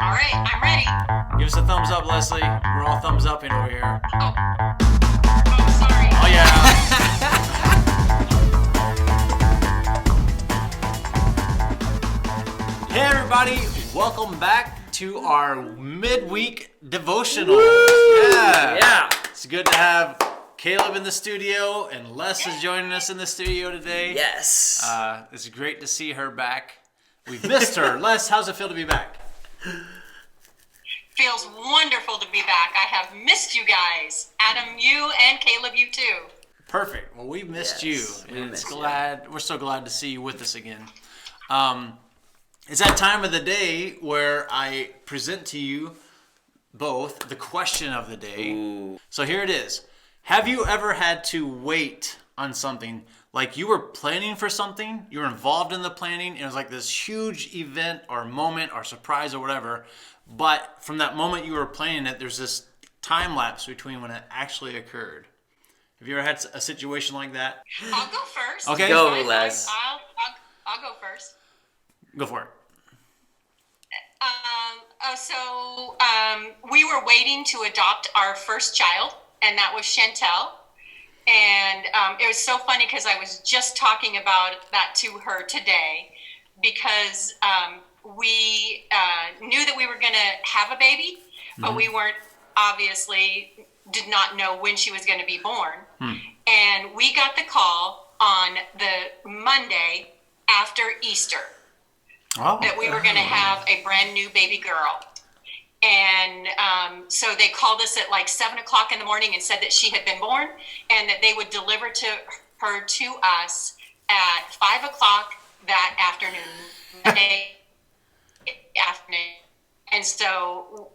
All right, I'm ready. Give us a thumbs up, Leslie. We're all thumbs upping over here. Oh, sorry. Oh, yeah. Hey, everybody. Welcome back to our midweek devotional. Yeah. It's good to have Caleb in the studio, and Les is joining us in the studio today. Yes. It's great to see her back. We've missed her. Les, how's it feel to be back? Feels wonderful to be back. I have missed you guys. Adam, you, and Caleb, you too. Perfect. Well, we missed you. And we're so glad to see you with us again. It's that time of the day where I present to you both the question of the day. Ooh. So here it is. Have you ever had to wait on something? Like you were planning for something, you were involved in the planning, and it was like this huge event or moment or surprise or whatever. But from that moment you were planning it, there's this time lapse between when it actually occurred. Have you ever had a situation like that? I'll go first. Okay. Go, Guys, Les. I'll go first. Go for it. We were waiting to adopt our first child, and that was Chantel. And it was so funny because I was just talking about that to her today because we knew that we were going to have a baby, but we weren't did not know when she was going to be born. And we got the call on the Monday after Easter that we were going to have a brand new baby girl. And so they called us at like 7 o'clock in the morning and said that she had been born and that they would deliver her to us at 5 o'clock that afternoon. And so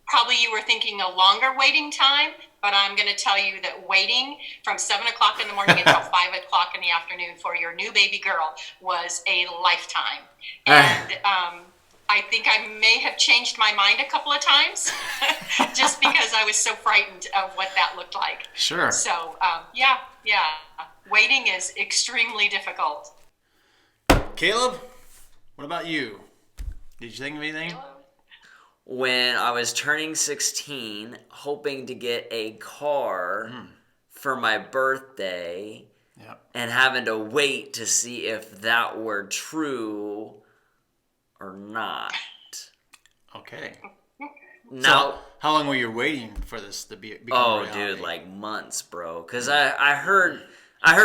probably you were thinking a longer waiting time, but I'm going to tell you that waiting from 7 o'clock in the morning until 5 o'clock in the afternoon for your new baby girl was a lifetime. And I think I may have changed my mind a couple of times just because I was so frightened of what that looked like. Sure. So, yeah. Waiting is extremely difficult. Caleb, what about you? Did you think of anything? When I was turning 16, hoping to get a car for my birthday, and having to wait to see if that were true or not. Okay. Now, So, how long were you waiting for this to become reality? dude, like months, bro. Because I heard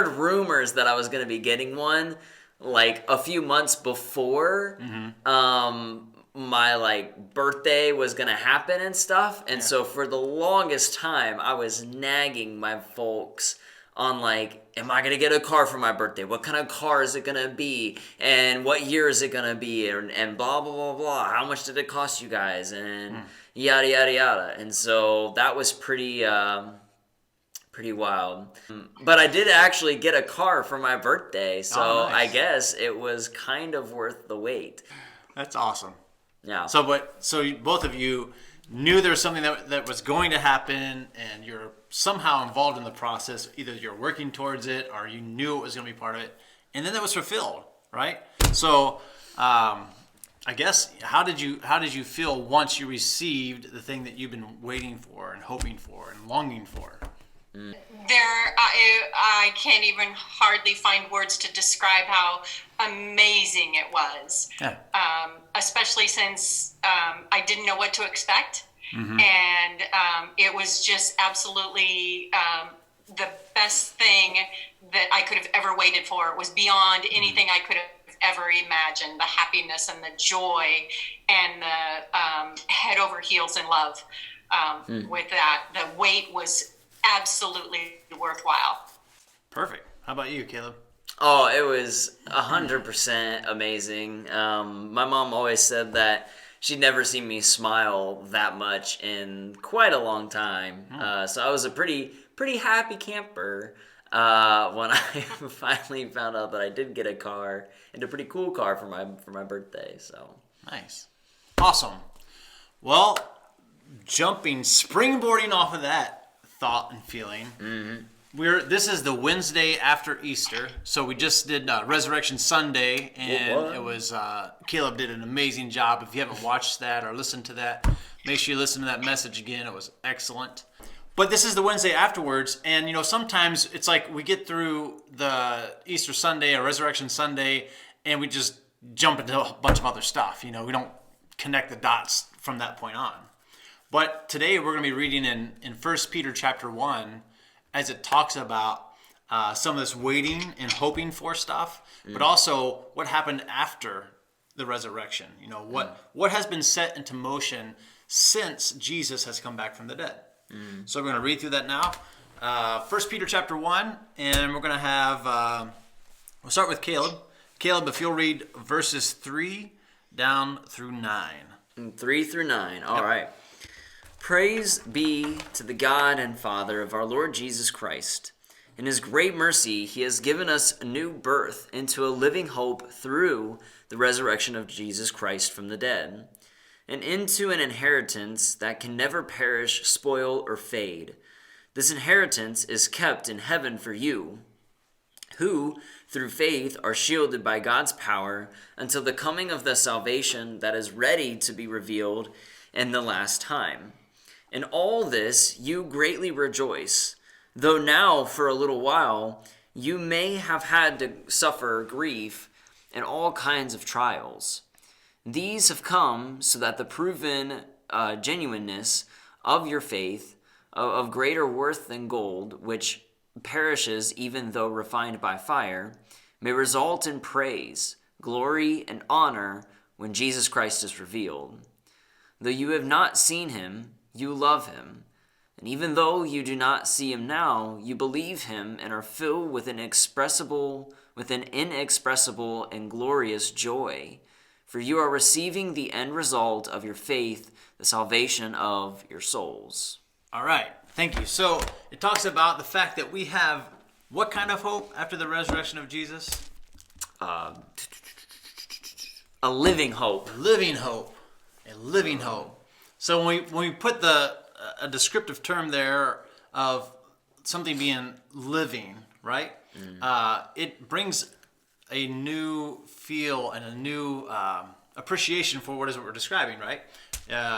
rumors that I was gonna be getting one like a few months before my like birthday was gonna happen and stuff. And so for the longest time, I was nagging my folks on like, am I gonna get a car for my birthday? What kind of car is it gonna be? And what year is it gonna be? And blah blah blah blah. How much did it cost you guys? And yada yada yada. And so that was pretty wild. But I did actually get a car for my birthday, so nice. I guess it was kind of worth the wait. That's awesome. Yeah. So both of you knew there was something that was going to happen, and you're somehow involved in the process. Either you're working towards it, or you knew it was going to be part of it, and then that was fulfilled, right? So, I guess how did you feel once you received the thing that you've been waiting for and hoping for and longing for? I can't even hardly find words to describe how amazing it was. Yeah. Especially since I didn't know what to expect. And it was just absolutely the best thing that I could have ever waited for. It was beyond anything I could have ever imagined. The happiness and the joy and the head over heels in love with that. The wait was absolutely worthwhile. Perfect. How about you, Caleb? Oh, it was 100% amazing. My mom always said that she'd never seen me smile that much in quite a long time. So I was a pretty happy camper when I finally found out that I did get a car, and a pretty cool car for my birthday. So Nice. Awesome. Well, springboarding off of that thought and feeling, This is the Wednesday after Easter, so we just did Resurrection Sunday, and it was Caleb did an amazing job. If you haven't watched that or listened to that, make sure you listen to that message again. It was excellent. But this is the Wednesday afterwards, and sometimes it's like we get through the Easter Sunday or Resurrection Sunday, and we just jump into a bunch of other stuff. We don't connect the dots from that point on. But today we're going to be reading in 1 Peter chapter 1, as it talks about some of this waiting and hoping for stuff, but also what happened after the resurrection. What has been set into motion since Jesus has come back from the dead. So we're going to read through that now. 1 Peter chapter 1, and we're going to have, we'll start with Caleb. Caleb, if you'll read verses 3 down through 9. 3 through 9, all right. Praise be to the God and Father of our Lord Jesus Christ. In his great mercy, he has given us a new birth into a living hope through the resurrection of Jesus Christ from the dead, and into an inheritance that can never perish, spoil, or fade. This inheritance is kept in heaven for you, who, through faith, are shielded by God's power until the coming of the salvation that is ready to be revealed in the last time. In all this you greatly rejoice, though now for a little while you may have had to suffer grief and all kinds of trials. These have come so that the proven genuineness of your faith, of greater worth than gold, which perishes even though refined by fire, may result in praise, glory, and honor when Jesus Christ is revealed. Though you have not seen him, you love him, and even though you do not see him now, you believe him and are filled with an inexpressible and glorious joy, for you are receiving the end result of your faith, the salvation of your souls. All right, thank you. So it talks about the fact that we have what kind of hope after the resurrection of Jesus? A living hope. Living hope. A living hope. So when we put a descriptive term there of something being living, right? It brings a new feel and a new appreciation for what is what we're describing, right?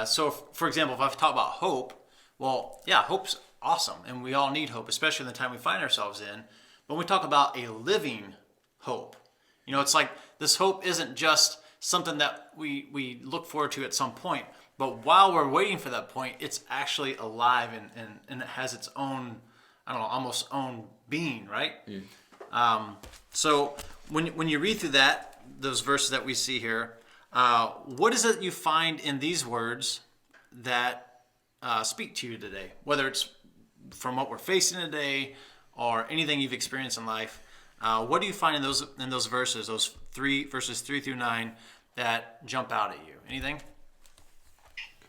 So, for example, if I talk about hope, well, yeah, hope's awesome, and we all need hope, especially in the time we find ourselves in. But when we talk about a living hope, it's like this hope isn't just something that we look forward to at some point, but while we're waiting for that point, it's actually alive and it has its own, almost own being, right? So when you read through those verses that we see here, what is it you find in these words that speak to you today? Whether it's from what we're facing today or anything you've experienced in life, what do you find in those verses, those verses 3 through 9, that jump out at you? Anything?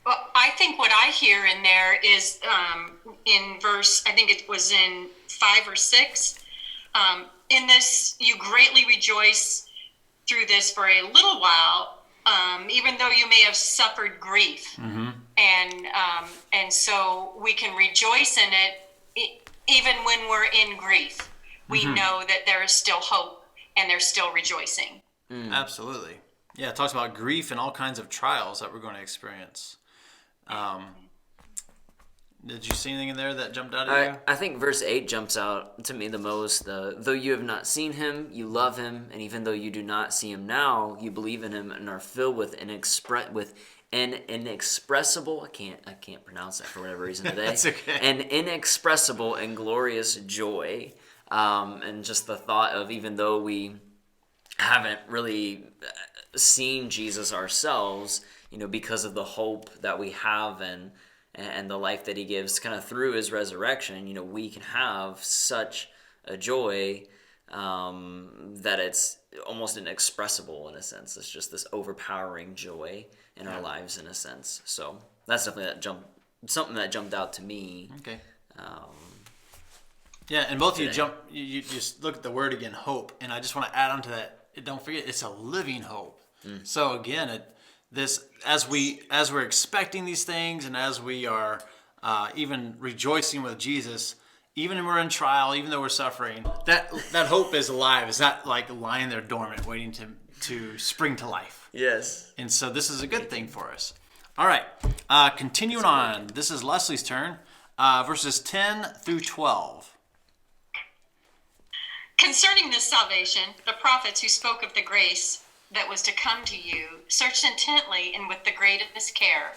Well, I think what I hear in there is in verse, I think it was in 5 or 6. In this, you greatly rejoice through this for a little while, even though you may have suffered grief. Mm-hmm. And so we can rejoice in it even when we're in grief. We know that there is still hope and there's still rejoicing. Absolutely. Yeah, it talks about grief and all kinds of trials that we're going to experience. Did you see anything in there that jumped out at you? I think verse 8 jumps out to me the most. Though you have not seen him, you love him, and even though you do not see him now, you believe in him and are filled with an inexpressible. I can't pronounce that for whatever reason today. That's okay. An inexpressible and glorious joy, and just the thought of, even though we haven't really seen Jesus ourselves, because of the hope that we have and the life that he gives kind of through his resurrection, we can have such a joy that it's almost inexpressible in a sense. It's just this overpowering joy in our lives in a sense. So that's definitely something that jumped out to me. Okay. Yeah, and both of you just look at the word again, hope, and I just want to add on to that. Don't forget, it's a living hope. So again, as we're expecting these things, and as we are even rejoicing with Jesus, even when we're in trial, even though we're suffering, that hope is alive. It's not like lying there dormant, waiting to spring to life. Yes. And so this is a good thing for us. All right, continuing on. This is Leslie's turn, verses 10 through 12. Concerning this salvation, the prophets who spoke of the grace that was to come to you searched intently and with the greatest care,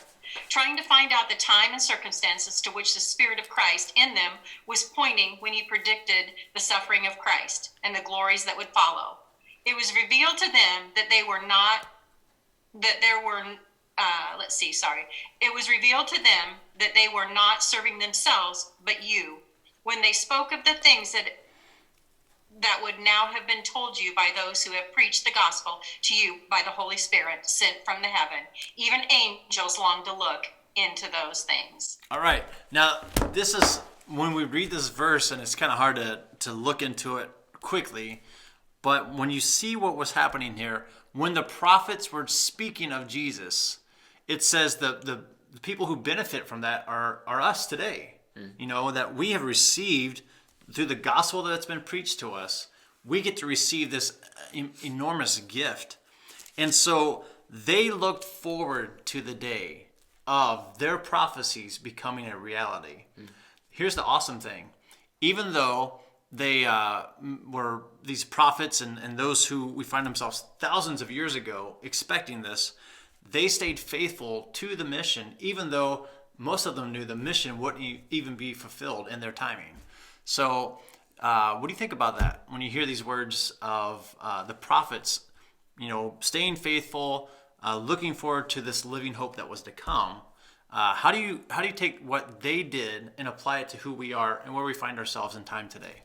trying to find out the time and circumstances to which the Spirit of Christ in them was pointing when he predicted the suffering of Christ and the glories that would follow. It was revealed to them that they were not, that there were, It was revealed to them that they were not serving themselves, but you, when they spoke of the things that would now have been told you by those who have preached the gospel to you by the Holy Spirit sent from the heaven. Even angels long to look into those things. All right. Now, this is when we read this verse, and it's kind of hard to look into it quickly, but when you see what was happening here, when the prophets were speaking of Jesus, it says the people who benefit from that are us today. You know, that we have received through the gospel that's been preached to us. We get to receive this enormous gift. And so they looked forward to the day of their prophecies becoming a reality. Here's the awesome thing. Even though they were these prophets and those who we find themselves thousands of years ago expecting this, they stayed faithful to the mission, even though most of them knew the mission wouldn't even be fulfilled in their timing. So what do you think about that when you hear these words of the prophets, staying faithful, looking forward to this living hope that was to come? How do you take what they did and apply it to who we are and where we find ourselves in time today?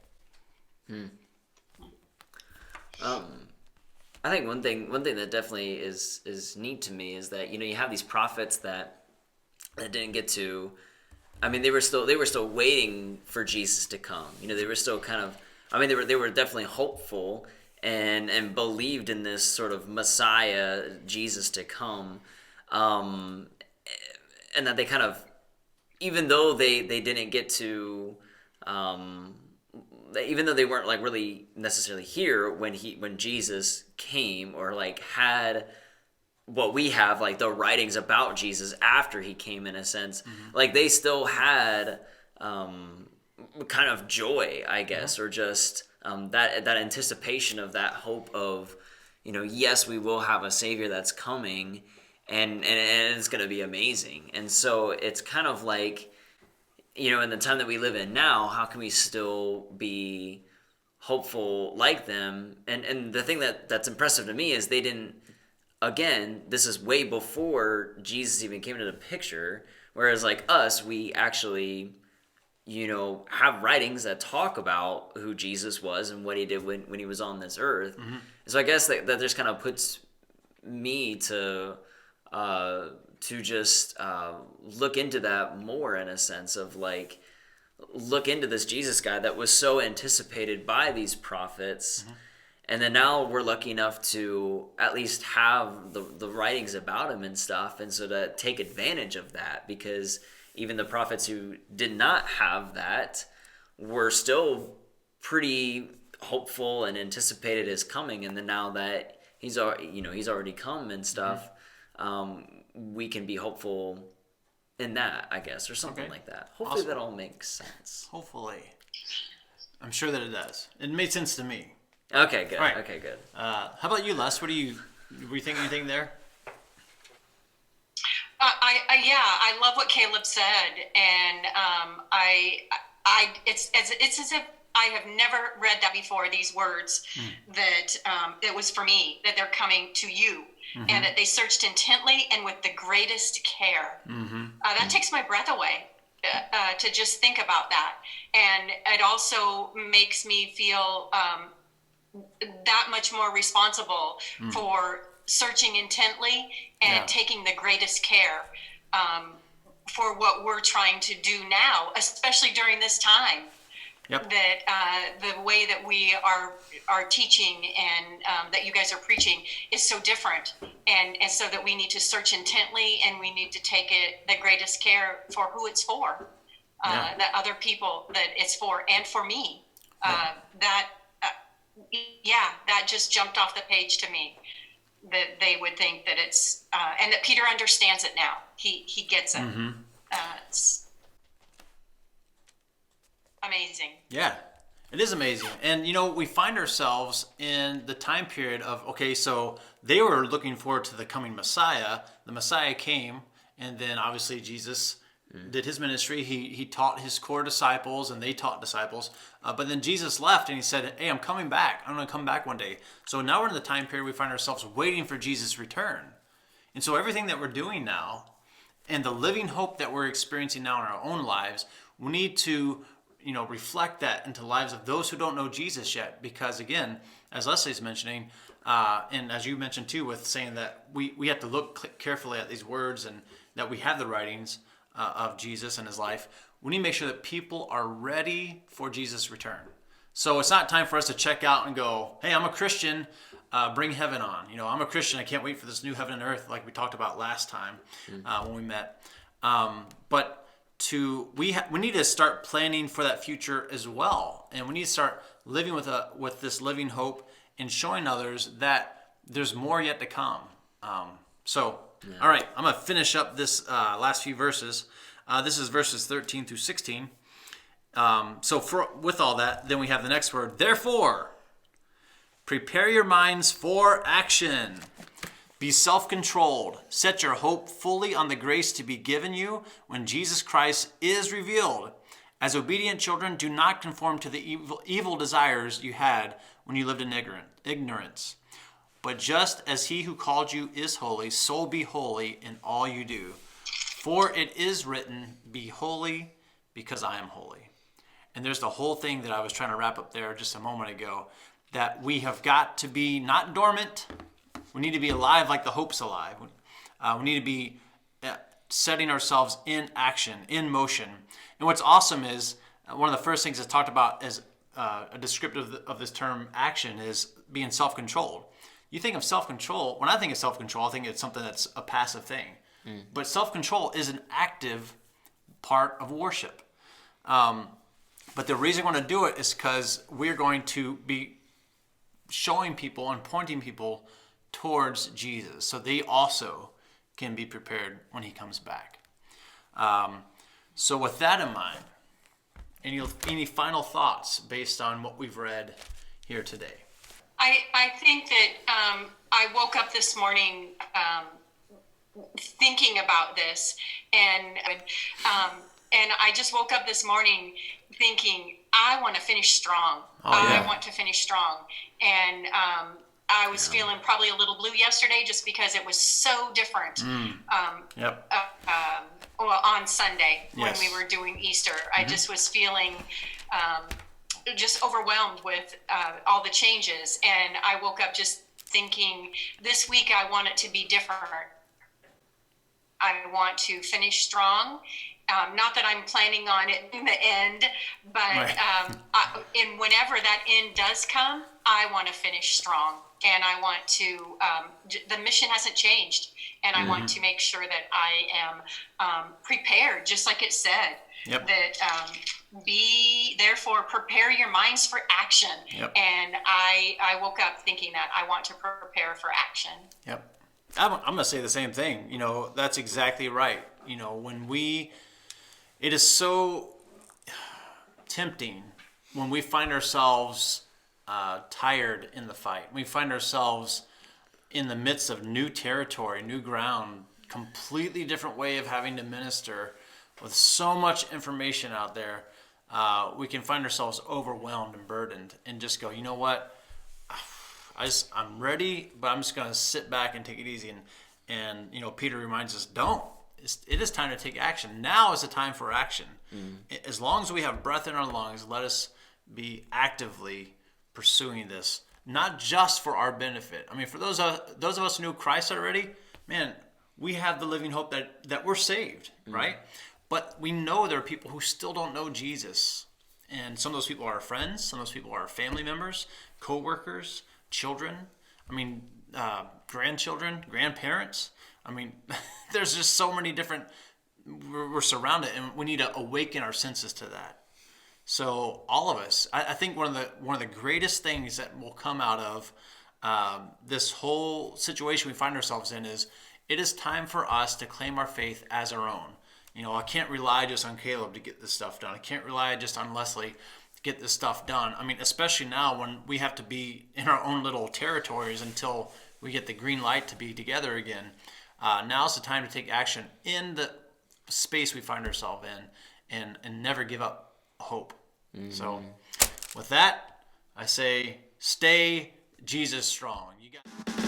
I think one thing that definitely is neat to me is that you have these prophets that didn't get to. I mean, they were still waiting for Jesus to come. They were still kind of. I mean, they were definitely hopeful and believed in this sort of Messiah, Jesus, to come, and that they kind of, even though they didn't get to, even though they weren't like really necessarily here when Jesus came or like had what we have, like the writings about Jesus after he came, in a sense, like they still had kind of joy, I guess, or just that anticipation of that hope of, yes, we will have a Savior that's coming, and it's going to be amazing. And so it's kind of like, in the time that we live in now, how can we still be hopeful like them? And the thing that's impressive to me is they didn't. Again, this is way before Jesus even came into the picture, whereas like us, we actually, have writings that talk about who Jesus was and what he did when he was on this earth. So I guess that just kind of puts me to just look into that more, in a sense of like, look into this Jesus guy that was so anticipated by these prophets. And then now we're lucky enough to at least have the writings about him and stuff, and so to take advantage of that, because even the prophets who did not have that were still pretty hopeful and anticipated his coming. And then now that he's already come and stuff, we can be hopeful in that, I guess, or something like that. Hopefully awesome. That all makes sense. Hopefully. I'm sure that it does. It made sense to me. Okay, good. Right. Okay, good. How about you, Les? Were you thinking anything there? I love what Caleb said, and it's as if I have never read that before. These words that it was for me, that they're coming to you, and that they searched intently and with the greatest care. That takes my breath away. To just think about that, and it also makes me feel that much more responsible for searching intently and taking the greatest care for what we're trying to do now, especially during this time. That the way that we are teaching and that you guys are preaching is so different, and so that we need to search intently and we need to take it the greatest care for who it's for, that other people that it's for, and for me. That that just jumped off the page to me. That they would think that it's and that Peter understands it now. He gets it. It's amazing. Yeah, it is amazing. And, we find ourselves in the time period of, okay, so they were looking forward to the coming Messiah. The Messiah came, and then obviously Jesus did his ministry. He taught his core disciples, and they taught disciples. But then Jesus left, and he said, hey, I'm coming back. I'm going to come back one day. So now we're in the time period we find ourselves waiting for Jesus' return. And so everything that we're doing now, and the living hope that we're experiencing now in our own lives, we need to reflect that into the lives of those who don't know Jesus yet. Because again, as Leslie's mentioning, and as you mentioned too, with saying that we have to look carefully at these words and that we have the writings of Jesus and his life, we need to make sure that people are ready for Jesus' return. So it's not time for us to check out and go, hey, I'm a Christian, bring heaven on. I'm a Christian, I can't wait for this new heaven and earth like we talked about last time when we met. But we need to start planning for that future as well, and we need to start living with this living hope and showing others that there's more yet to come. All right, I'm gonna finish up this last few verses. This is verses 13 through 16. With all that, then we have the next word. Therefore, prepare your minds for action. Be self-controlled. Set your hope fully on the grace to be given you when Jesus Christ is revealed. As obedient children, do not conform to the evil desires you had when you lived in ignorance. But just as he who called you is holy, so be holy in all you do. For it is written, be holy because I am holy. And there's the whole thing that I was trying to wrap up there just a moment ago, that we have got to be not dormant. We need to be alive like the hope's alive. We need to be setting ourselves in action, in motion. And what's awesome is, one of the first things that's talked about as a descriptive of this term action is being self-controlled. You think of self-control, when I think of self-control, I think it's something that's a passive thing. But self-control is an active part of worship. But the reason we want to do it is because we're going to be showing people and pointing people towards Jesus, so they also can be prepared when he comes back. So with that in mind, any final thoughts based on what we've read here today? I think that I woke up this morning thinking about this, and I just woke up this morning thinking, I want to finish strong. I want to finish strong. And I was feeling probably a little blue yesterday just because it was so different on Sunday when we were doing Easter. I just was feeling just overwhelmed with all the changes. And I woke up just thinking, this week I want it to be different. I want to finish strong. Not that I'm planning on it in the end, but whenever that end does come, I want to finish strong. And I want to, the mission hasn't changed. And I want to make sure that I am prepared, just like it said. That therefore prepare your minds for action. And I woke up thinking that I want to prepare for action. I'm going to say the same thing. That's exactly right. It is so tempting when we find ourselves tired in the fight. We find ourselves in the midst of new territory, new ground, completely different way of having to minister with so much information out there. We can find ourselves overwhelmed and burdened and just go, you know what? I'm ready, but I'm just going to sit back and take it easy. And Peter reminds us, don't. It is time to take action. Now is the time for action. As long as we have breath in our lungs, let us be actively pursuing this, not just for our benefit. I mean, for those of us who knew Christ already, man, we have the living hope that we're saved, right? But we know there are people who still don't know Jesus. And some of those people are our friends. Some of those people are our family members, co-workers, children. I mean, grandchildren, grandparents. I mean, there's just so many different we're surrounded, and we need to awaken our senses to that. So all of us, I think one of the greatest things that will come out of this whole situation we find ourselves in is it is time for us to claim our faith as our own. I can't rely just on Caleb to get this stuff done. I can't rely just on Leslie to get this stuff done. I mean, especially now when we have to be in our own little territories until we get the green light to be together again. Now's the time to take action in the space we find ourselves in and never give up hope. So with that, I say stay Jesus strong. You got